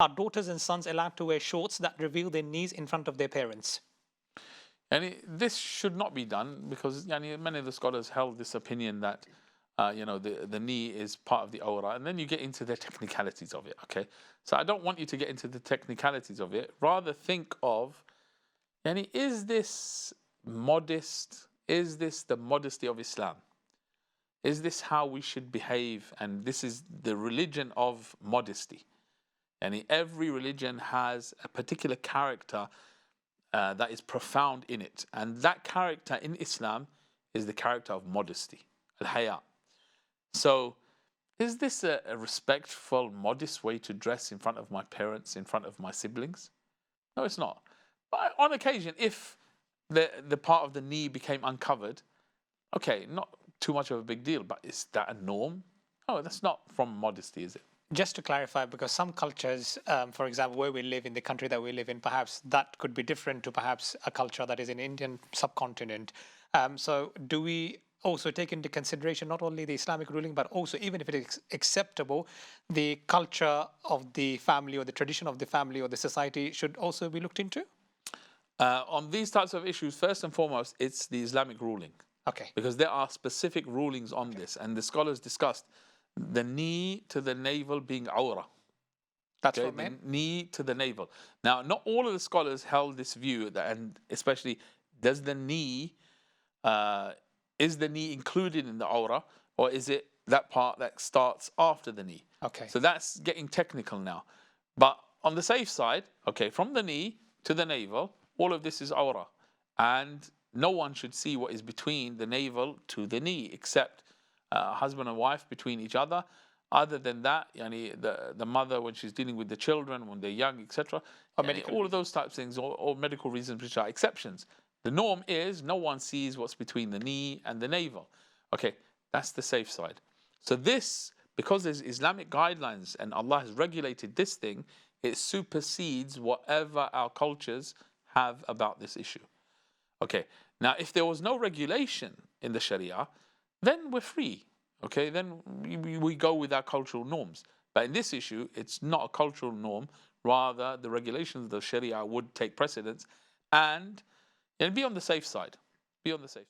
Are daughters and sons allowed to wear shorts that reveal their knees in front of their parents? And this should not be done because many of the scholars held this opinion that the knee is part of the aura, and then you get into the technicalities of it. Okay, so I don't want you to get into the technicalities of it. Rather think of, is this modest? Is this the modesty of Islam? Is this how we should behave? And this is the religion of modesty. And every religion has a particular character that is profound in it. And that character in Islam is the character of modesty, al-haya. So is this a respectful, modest way to dress in front of my parents, in front of my siblings? No, it's not. But on occasion, if the part of the knee became uncovered, okay, not too much of a big deal, but is that a norm? No, that's not from modesty, is it? Just to clarify, because some cultures, for example, where we live in the country that we live in, perhaps that could be different to perhaps a culture that is in Indian subcontinent. So do we also take into consideration not only the Islamic ruling, but also, even if it is acceptable, the culture of the family or the tradition of the family or the society should also be looked into? On these types of issues, first and foremost, it's the Islamic ruling. Okay. Because there are specific rulings on this, and the scholars discussed the knee to the navel being awra. That's for men? The knee to the navel. Now, not all of the scholars held this view, and especially, is the knee included in the awra, or is it that part that starts after the knee? Okay. So that's getting technical now. But on the safe side, okay, from the knee to the navel, all of this is awra. And no one should see what is between the navel to the knee, except husband and wife between each other. Other than that, the mother when she's dealing with the children, when they're young, etc. All of those types of things, or medical reasons, which are exceptions. The norm is no one sees what's between the knee and the navel. Okay, that's the safe side. So this, because there's Islamic guidelines and Allah has regulated this thing, it supersedes whatever our cultures have about this issue. Okay, now if there was no regulation in the Sharia, then we're free. Okay, then we go with our cultural norms. But in this issue, it's not a cultural norm. Rather, the regulations of the Sharia would take precedence, and be on the safe side. Be on the safe side.